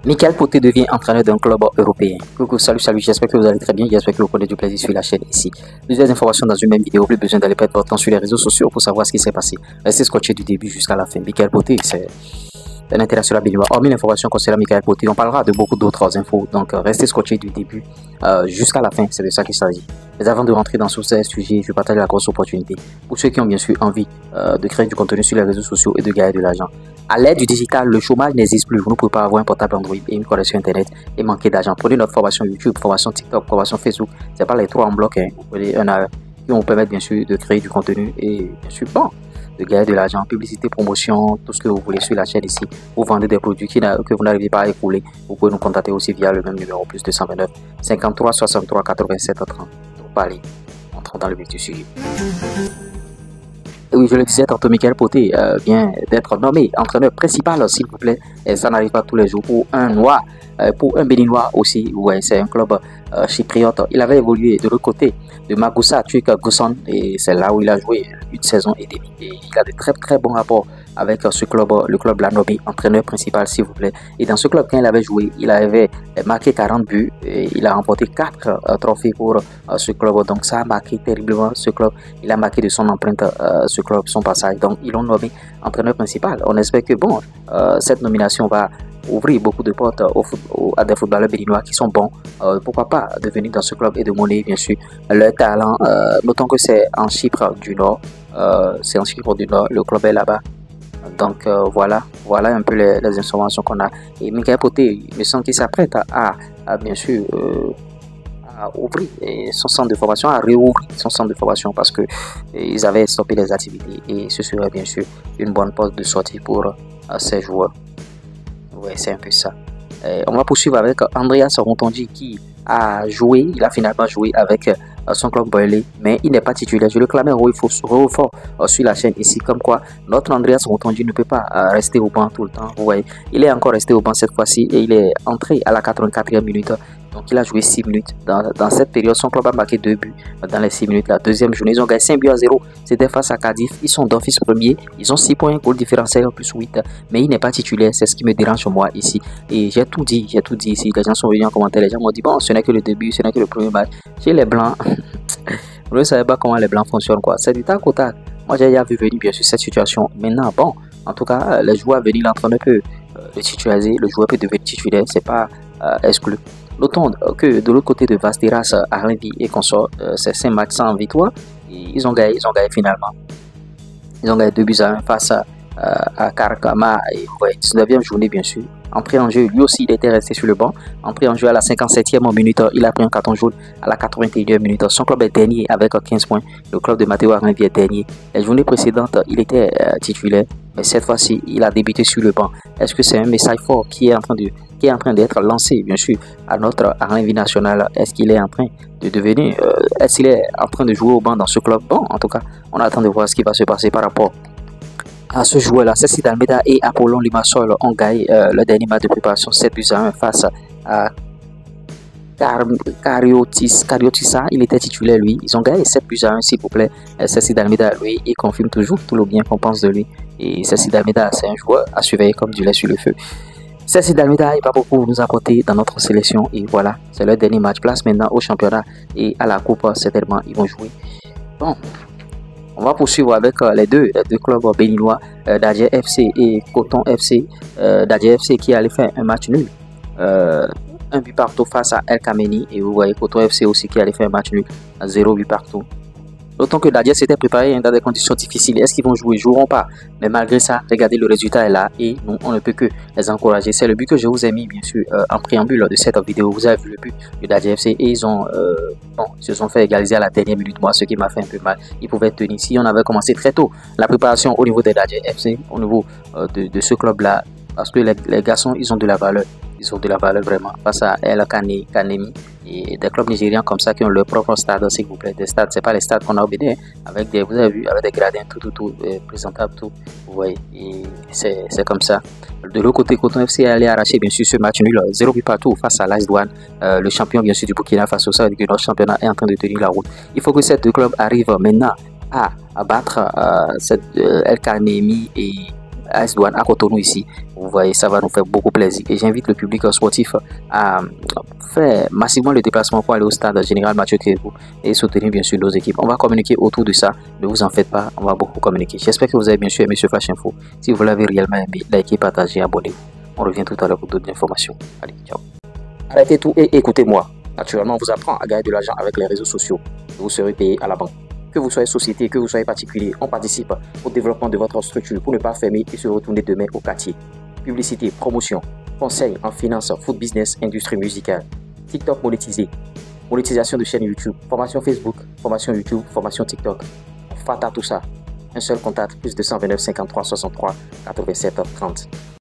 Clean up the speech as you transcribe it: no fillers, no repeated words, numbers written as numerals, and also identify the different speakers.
Speaker 1: Michael Poté devient entraîneur d'un club européen. Coucou, salut, j'espère que vous allez très bien, j'espère que vous prenez du plaisir sur la chaîne ici. Plusieurs informations dans une même vidéo, plus besoin d'aller perdre votre temps sur les réseaux sociaux pour savoir ce qui s'est passé. Restez scotché du début jusqu'à la fin. Michael Poté, c'est un international béninois. Hormis l'information concernant Michael Poté, on parlera de beaucoup d'autres infos, donc restez scotché du début jusqu'à la fin, c'est de ça qu'il s'agit. Mais avant de rentrer dans ce sujet, je partage la grosse opportunité pour ceux qui ont bien sûr envie de créer du contenu sur les réseaux sociaux et de gagner de l'argent. À l'ère du digital, le chômage n'existe plus. Vous ne pouvez pas avoir un portable Android et une connexion Internet et manquer d'argent. Prenez notre formation YouTube, formation TikTok, formation Facebook. C'est pas les trois en bloc. Vous prenez un à un qui vont vous permettre bien sûr de créer du contenu et bien sûr de gagner de l'argent, publicité, promotion, tout ce que vous voulez sur la chaîne ici. Vous vendez des produits que vous n'arrivez pas à écouler. Vous pouvez nous contacter aussi via le même numéro, plus 229 53 63 87 30. Donc, allez, entrons dans le vif du sujet. Oui, je le disais tantôt, Michael Poté vient d'être nommé entraîneur principal, s'il vous plaît. Et ça n'arrive pas tous les jours pour un Noir, pour un Béninois aussi. Ouais, c'est un club chypriote. Il avait évolué de l'autre côté de Magoussa, Tuik Gousson, et c'est là où il a joué une saison et demie. Et il a de très bons rapports avec ce club. Le club l'a nommé entraîneur principal, s'il vous plaît. Et dans ce club, quand il avait joué, il avait marqué 40 buts et il a remporté 4 trophées pour ce club. Donc ça a marqué terriblement ce club. Il a marqué de son empreinte ce club, son passage. Donc ils l'ont nommé entraîneur principal. On espère que cette nomination va ouvrir beaucoup de portes à des footballeurs béninois qui sont bons. Pourquoi pas de venir dans ce club et de monnaie bien sûr leur talent. Notons que c'est en Chypre du Nord. C'est en Chypre du Nord. Le club est là-bas. Donc voilà un peu les informations qu'on a. Et Michael Poté, il me semble qu'il s'apprête à bien sûr à ouvrir son centre de formation, à réouvrir son centre de formation parce que ils avaient stoppé les activités et ce serait bien sûr une bonne porte de sortie pour ces joueurs. Ouais, c'est un peu ça. On va poursuivre avec Andreas Rontondi qui a joué, il a finalement joué avec son club Boilé, mais il n'est pas titulaire. Je le clamais fort sur la chaîne ici, comme quoi notre Andreas Rontondi ne peut pas rester au banc tout le temps. Vous voyez, il est encore resté au banc cette fois-ci et il est entré à la 84e minute. Donc il a joué 6 minutes. Dans cette période, son club a marqué 2 buts dans les 6 minutes. La deuxième journée, ils ont gagné 5 buts à 0. C'était face à Cardiff. Ils sont d'office premier. Ils ont 6 points, goal différentiel plus 8. Mais il n'est pas titulaire. C'est ce qui me dérange moi ici. Et j'ai tout dit ici. Les gens sont venus en commentaire. Les gens m'ont dit, bon, ce n'est que le début, ce n'est que le premier match. Chez les Blancs, vous ne savez pas comment les Blancs fonctionnent, quoi. C'est du tac au tac. Moi, j'ai déjà vu venir bien sûr cette situation. Maintenant, bon, en tout cas, les joueurs venus, l'entraîneur peut le titulariser. Le joueur peut devenir titulaire. C'est pas exclu. Notons que de l'autre côté de Vasteras, Arlenby et consorts, c'est 5 matchs sans victoire. Et ils ont gagné finalement. Ils ont gagné 2 buts à 1 face à Karkama. Et ouais, 19e journée bien sûr. Entré en jeu, lui aussi il était resté sur le banc. Entré en jeu à la 57e minute, il a pris un carton jaune à la 81e minute. Son club est dernier avec 15 points. Le club de Matteo Arlenby est dernier. Les journées précédentes, il était titulaire. Mais cette fois-ci, il a débuté sur le banc. Est-ce que c'est un message fort qui est en train d'être lancé, bien sûr, à notre Arlenby national? Est-ce qu'il est en train de devenir, est-ce qu'il est en train de jouer au banc dans ce club? Bon, en tout cas, on attend de voir ce qui va se passer par rapport à ce joueur-là. Cécile Almeida et Apollon Limassol ont gagné le dernier match de préparation 7 buts à 1 face à Cariotissa. Il était titulaire lui. Ils ont gagné 7 buts à 1 s'il vous plaît. Cécile Almeida lui, il confirme toujours tout le bien qu'on pense de lui. Et Cécile Almeida, c'est un joueur à surveiller comme du lait sur le feu. Cécile Almeida n'est pas beaucoup nous apporter dans notre sélection et voilà, c'est leur dernier match. Place maintenant au championnat et à la coupe, certainement ils vont jouer. Bon, on va poursuivre avec les deux clubs béninois, Dadje FC et Coton FC. Dadje FC qui allait faire un match nul. Un but partout face à El Kameni et vous voyez Coton FC aussi qui allait faire un match nul à 0 but partout. D'autant que Dadje s'était préparé dans des conditions difficiles. Est-ce qu'ils vont jouer? Ils joueront pas. Mais malgré ça, regardez, le résultat est là et nous, on ne peut que les encourager. C'est le but que je vous ai mis, bien sûr, en préambule de cette vidéo. Vous avez vu le but de Dadje FC et ils ont, se sont fait égaliser à la dernière minute. Moi, ce qui m'a fait un peu mal. Ils pouvaient tenir. Si on avait commencé très tôt la préparation au niveau de Dadje FC, au niveau de ce club-là, parce que les garçons, ils ont de la valeur. Ils ont de la valeur vraiment face à El Kanemi et des clubs nigériens comme ça qui ont leur propre stade, s'il vous plaît. Des stades, c'est pas les stades qu'on a au Bénin, avec des, vous avez vu, avec des gradins tout présentables, tout. Vous voyez, et c'est comme ça. De l'autre côté, Coton FC est allé arracher bien sûr ce match nul, 0 but partout face à l'AS Douane, le champion bien sûr du Burkina Faso. Ça veut dire que notre championnat est en train de tenir la route. Il faut que ces deux clubs arrivent maintenant à battre El Kanemi et AS Douane à Cotonou ici. Vous voyez, ça va nous faire beaucoup plaisir. Et j'invite le public sportif à faire massivement le déplacement pour aller au stade Général Mathieu Kékou et soutenir bien sûr nos équipes. On va communiquer autour de ça. Ne vous en faites pas, on va beaucoup communiquer. J'espère que vous avez bien sûr aimé ce Flash Info. Si vous l'avez réellement aimé, likez, partagez, abonnez-vous. On revient tout à l'heure pour d'autres informations. Allez, ciao. Arrêtez tout et écoutez-moi. Naturellement, on vous apprend à gagner de l'argent avec les réseaux sociaux. Vous serez payé à la banque. Que vous soyez société, que vous soyez particulier, on participe au développement de votre structure pour ne pas fermer et se retourner demain au quartier. Publicité, promotion, conseils en finance, food business, industrie musicale, TikTok monétisé, monétisation de chaîne YouTube, formation Facebook, formation YouTube, formation TikTok. Fata tout ça. Un seul contact, plus 229 53 63 87 30.